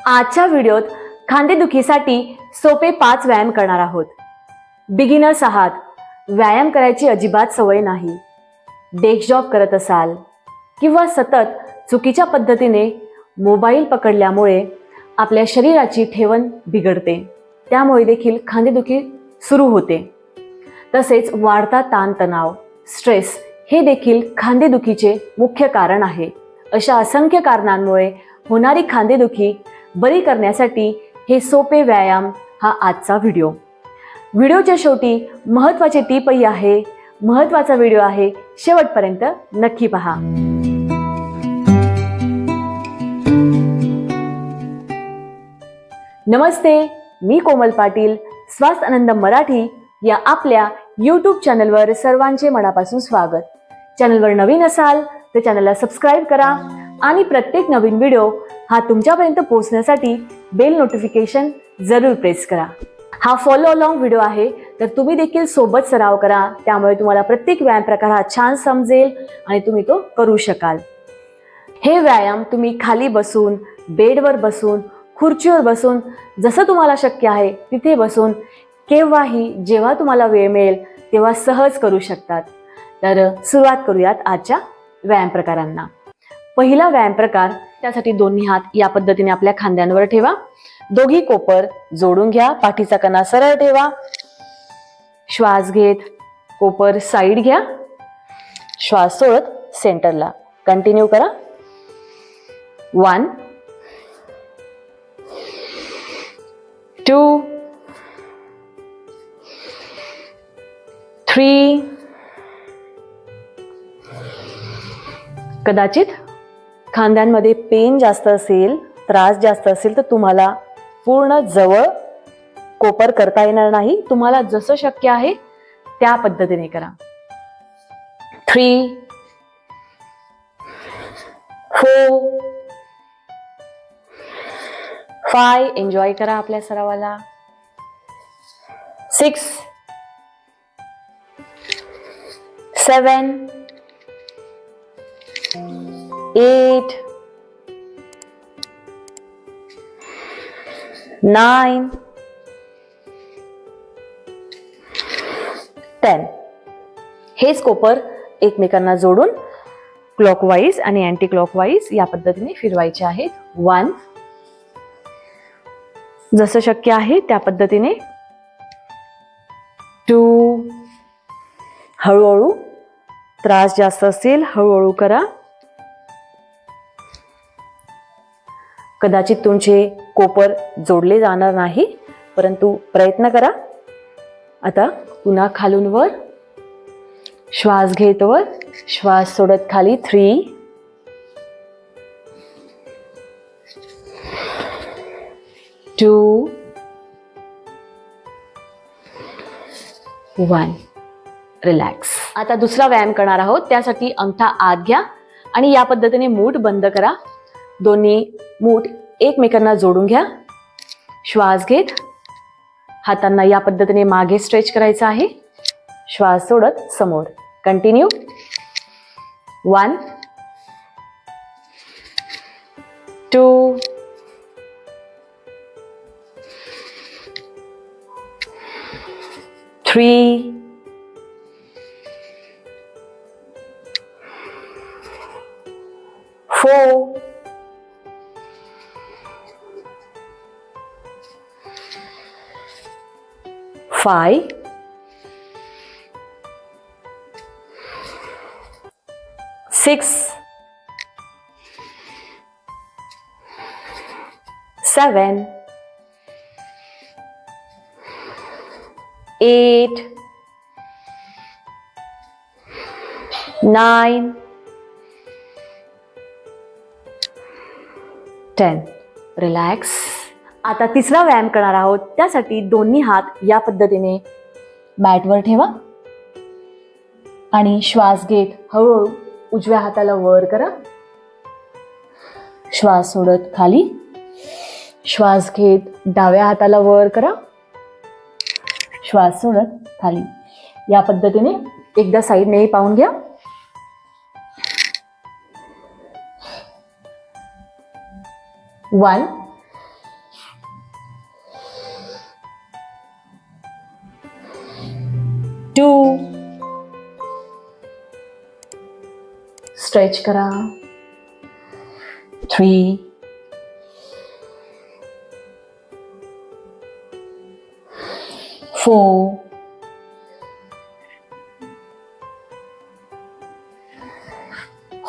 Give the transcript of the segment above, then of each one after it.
आजच्या व्हिडिओत खांदेदुखीसाठी सोपे 5 व्यायाम करणार आहोत. बिगिनर्स आहात, व्यायाम करायची अजिबात सवय नाही, डेस्क जॉब करत असाल किंवा सतत चुकीच्या पद्धतीने मोबाईल पकडल्यामुळे आपल्या शरीराची ठेवण बिघडते, त्यामुळे देखील खांदेदुखी सुरू होते. तसेच वाढता ताणतणाव, स्ट्रेस हे देखील खांदेदुखीचे मुख्य कारण आहे. अशा असंख्य कारणांमुळे होणारी खांदेदुखी बरी करण्यासाठी हे सोपे व्यायाम हा आजचा व्हिडिओ. व्हिडिओच्या शेवटी महत्त्वाची टिपही आहे, महत्त्वाचा व्हिडिओ आहे, शेवटपर्यंत नक्की पहा. नमस्ते, मी कोमल पाटील. स्वास्थ्य आनंद मराठी या आपल्या YouTube चॅनलवर सर्वांचे मनापासून स्वागत. चॅनलवर नवीन असाल तर चॅनलला सबस्क्राईब करा आणि प्रत्येक नवीन व्हिडिओ हा तुमच्यापर्यंत पोहोचण्यासाठी बेल नोटिफिकेशन जरूर प्रेस करा. हा फॉलो अलॉंग व्हिडिओ आहे, तर तुम्ही देखील सोबत सराव करा, त्यामुळे तुम्हाला प्रत्येक व्यायाम प्रकार हा छान समजेल आणि तुम्ही तो करू शकाल. हे व्यायाम तुम्ही खाली बसून, बेडवर बसून, खुर्चीवर बसून, जसं तुम्हाला शक्य आहे तिथे बसून, केव्हाही जेव्हा तुम्हाला वेळ मिळेल तेव्हा सहज करू शकतात. तर सुरुवात करूयात आजच्या व्यायाम प्रकारांना. पहिला व्यायाम प्रकार, त्यासाठी दोन्ही हात या पद्धतीने आपल्या खांद्यांवर ठेवा. दोघी कोपर जोडून घ्या. पाठीचा कणा सरळ ठेवा. श्वास घेत कोपर साईड घ्या. श्वास सोडत सेंटरला. कंटिन्यू करा. 1 2 3. कदाचित खांद्यांमध्ये पेन जास्त असेल, त्रास जास्त असेल तर तुम्हाला पूर्ण जवळ कोपर करता येणार नाही. तुम्हाला जसं शक्य आहे त्या पद्धतीने करा. 3 4 5. एन्जॉय करा आपल्या सरावाला. 6 7 8 9 10. हेच कोपर एकमेकांना जोडून क्लॉकवाईज आणि अँटी क्लॉकवाईज या पद्धतीने फिरवायचे आहेत. 1 जसं शक्य आहे त्या पद्धतीने. 2 हळूहळू, त्रास जास्त असेल हळूहळू करा. कदाचित तुमचे कोपर जोडले जाणार नाही, परंतु प्रयत्न करा. आता पुन्हा खालून वर. श्वास घेत वर, श्वास सोडत खाली. 3 2 1. रिलॅक्स. आता दुसरा व्यायाम करणार आहोत. त्यासाठी अंगठा आत घ्या आणि या पद्धतीने मूठ बंद करा. दोन्ही मूठ एकमेकांना जोडून घ्या. श्वास घेत हातांना या पद्धतीने मागे स्ट्रेच करायचं आहे. श्वास सोडत समोर. कंटिन्यू. 1 2 3 4 5 6 7 8 9 10. रिलॅक्स. आता तिसरा व्यायाम करणार आहोत. त्यासाठी दोन्ही हात या पद्धतीने मॅटवर ठेवा आणि श्वास घेत हळूहळू उजव्या हाताला वर करा. श्वास सोडत खाली. श्वास घेत डाव्या हाताला वर करा. श्वास सोडत खाली. या पद्धतीने एकदा साईडने पाहून घ्या. 1 2, स्ट्रेच करा, 3, 4,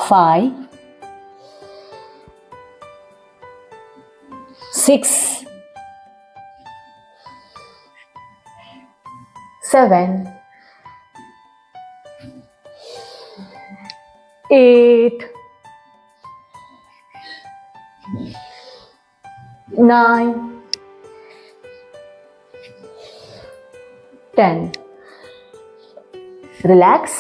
5, 6, 7, 8, 9, 10. रिलॅक्स.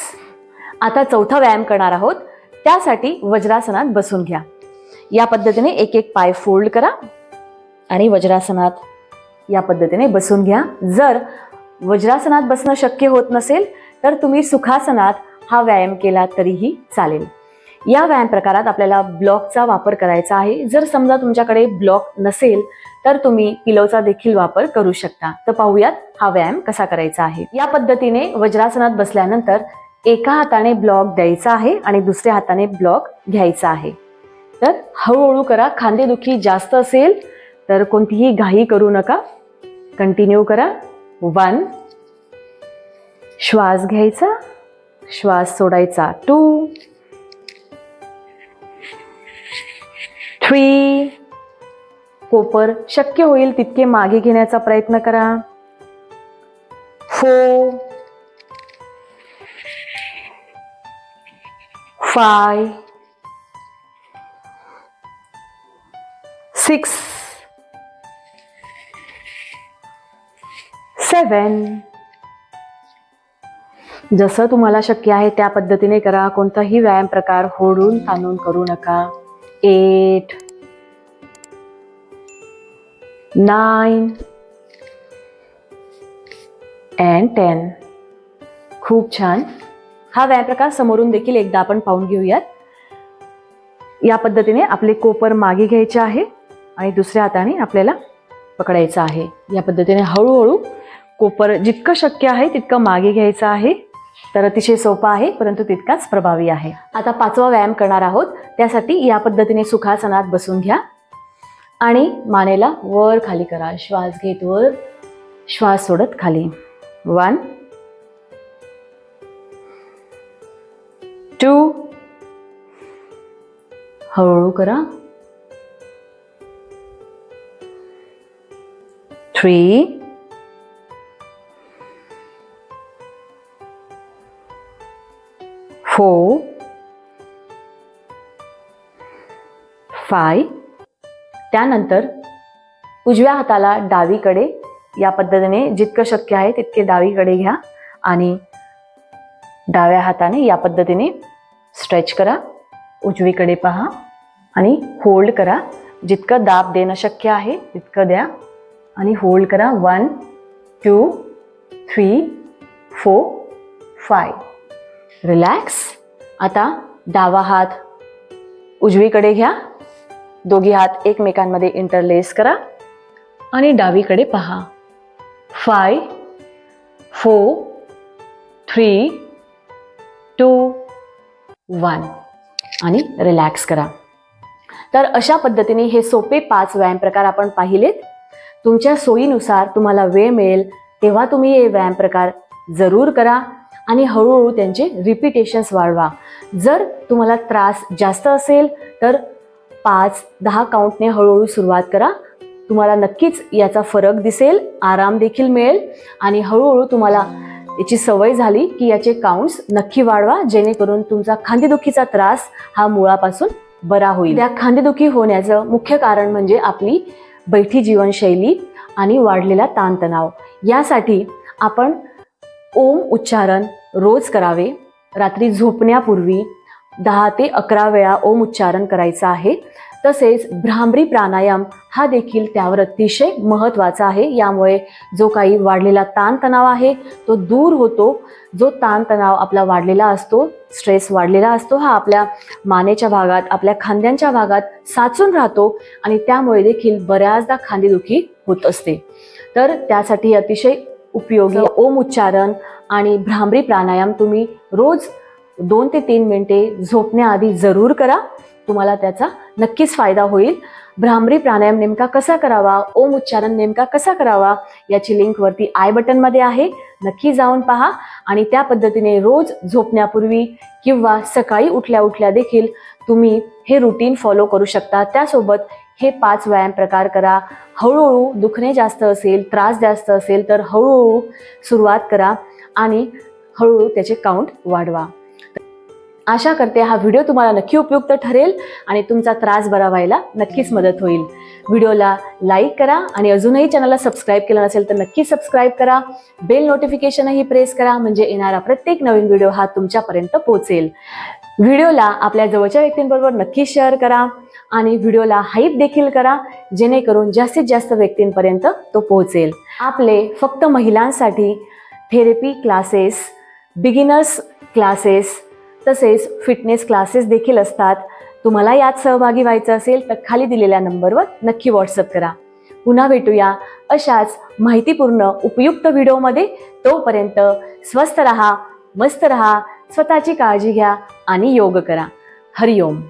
आता चौथा व्यायाम करणार आहोत. त्यासाठी वज्रासनात बसून घ्या. या पद्धतीने एक एक पाय फोल्ड करा आणि वज्रासनात या पद्धतीने बसून घ्या. जर वज्रासनात बसणं शक्य होत नसेल तर तुम्ही सुखासनात हा व्यायाम केला तरीही चालेल. या व्यायाम प्रकारात आपल्याला ब्लॉकचा वापर करायचा आहे. जर समजा तुमच्याकडे ब्लॉक नसेल तर तुम्ही पिलोचा देखील वापर करू शकता. तर पाहूयात हा व्यायाम कसा करायचा आहे. या पद्धतीने वज्रासनात बसल्यानंतर एका हाताने ब्लॉक द्यायचा आहे आणि दुसऱ्या हाताने ब्लॉक घ्यायचा आहे. तर हळूहळू करा. खांदेदुखी जास्त असेल तर कोणतीही घाई करू नका. कंटिन्यू करा. 1, श्वास घ्यायचा, श्वास सोडायचा. 2, 3, कोपर शक्य होईल तितके मागे घेण्याचा प्रयत्न करा. 4, 5, 6, 7. जसं तुम्हाला शक्य आहे त्या पद्धतीने करा. कोणताही व्यायाम प्रकार ओढून ताणून करू नका. 8, 9 and 10. खूप छान. हा व्यायाम प्रकार समोरून देखील एकदा आपण पाहून घेऊयात. या पद्धतीने आपले कोपर मागे घ्यायचे आहे आणि दुसऱ्या हाताने आपल्याला पकडायचं आहे. या पद्धतीने हळूहळू कोपर जितकं शक्य आहे तितकं मागे घ्यायचं आहे. तर अतिशय सोपा आहे परंतु तितकाच प्रभावी आहे. आता 5वा व्यायाम करणार आहोत. त्यासाठी या पद्धतीने सुखासनात बसून घ्या आणि मानेला वर खाली करा. श्वास घेत वर, श्वास सोडत खाली. 1, 2, हळूहळू करा. 3, 4, 5. त्यानंतर उजव्या हाताला डावीकडे या पद्धतीने जितकं शक्य आहे तितके डावीकडे घ्या आणि डाव्या हाताने या पद्धतीने स्ट्रेच करा. उजवीकडे पहा आणि होल्ड करा. जितकं दाब देणं शक्य आहे तितकं द्या आणि होल्ड करा. 1, 2, 3, 4, 5. रिलॅक्स. आता डावा हात उजवीकडे घ्या. दोघी हात एकमेकांमध्ये इंटरलेस करा आणि डावीकडे पहा. 5, 4, 3, 2, 1 आणि रिलॅक्स करा. तर अशा पद्धतीने हे सोपे 5 व्यायाम प्रकार आपण पाहिलेत. तुमच्या सोयीनुसार तुम्हाला वेळ मिळेल तेव्हा तुम्ही हे व्यायाम प्रकार जरूर करा आणि हळूहळू त्यांचे रिपिटेशन्स वाढवा. जर तुम्हाला त्रास जास्त असेल तर 5-10 काउंटने हळूहळू सुरुवात करा. तुम्हाला नक्कीच याचा फरक दिसेल, आराम देखील मिळेल आणि हळूहळू तुम्हाला याची सवय झाली की याचे काउंट्स नक्की वाढवा, जेणेकरून तुमचा खांदेदुखीचा त्रास हा मुळापासून बरा होईल. या खांदेदुखी होण्याचं मुख्य कारण म्हणजे आपली बैठी जीवनशैली आणि वाढलेला ताणतणाव. यासाठी आपण ओम उच्चारण रोज करावे. रात्री झोपण्यापूर्वी 10 ते 11 वेळा ओम उच्चारण करायचं आहे. तसेच भ्रामरी प्राणायाम हा देखील त्यावर अतिशय महत्त्वाचा आहे. यामुळे जो काही वाढलेला ताणतणाव आहे तो दूर होतो. जो ताणतणाव आपला वाढलेला असतो, स्ट्रेस वाढलेला असतो, हा आपल्या मानेच्या भागात, आपल्या खांद्यांच्या भागात साचून राहतो आणि त्यामुळे देखील बऱ्याचदा खांदेदुखी होत असते. तर त्यासाठी अतिशय उपयोगी ओम उच्चारण आणि भ्रामरी प्राणायाम तुम्ही रोज 2 ते 3 मिनिटे झोपण्याआधी जरूर करा. तुम्हाला त्याचा नक्कीच फायदा होईल. भ्रामरी प्राणायाम नेमका कसा करावा, ओम उच्चारण नेमका कसा करावा याची लिंक वरती आय बटन मध्ये आहे. नक्की जाऊन पहा आणि त्या पद्धतीने रोज झोपण्यापूर्वी किंवा सकाळी उठल्या उठल्या देखील तुम्ही हे रुटीन फॉलो करू शकता. त्यासोबत हे 5 व्यायाम प्रकार करा. हळूहळू दुखणे जास्त असेल, त्रास जास्त असेल तर हळूहळू सुरुवात करा आणि हळूहळू त्याचे काउंट वाढवा. आशा करते हा व्हिडिओ तुम्हाला नक्की उपयुक्त ठरेल आणि तुमचा त्रास बरा व्हायला नक्कीच मदत होईल. व्हिडिओला लाईक करा आणि अजूनही चॅनलला सबस्क्राईब केलं नसेल तर नक्की सबस्क्राईब करा. बेल नोटिफिकेशनही प्रेस करा म्हणजे येणारा प्रत्येक नवीन व्हिडिओ हा तुमच्यापर्यंत पोहोचेल. व्हिडिओला आपल्या जवळच्या व्यक्तींबरोबर नक्की शेअर करा आणि व्हिडिओला हाईप देखील करा जेणेकरून जास्तीत जास्त व्यक्तींपर्यंत तो पोहोचेल. आपले फक्त महिलांसाठी थेरपी क्लासेस, बिगिनर्स क्लासेस तसेच फिटनेस क्लासेस देखील असतात. तुम्हाला यात सहभागी व्हायचं असेल तर खाली दिलेल्या नंबरवर नक्की व्हॉट्सअप करा. पुन्हा भेटूया अशाच माहितीपूर्ण उपयुक्त व्हिडिओमध्ये. तोपर्यंत स्वस्थ रहा, मस्त रहा, स्वतःची काळजी घ्या आणि योग करा. हरिओम.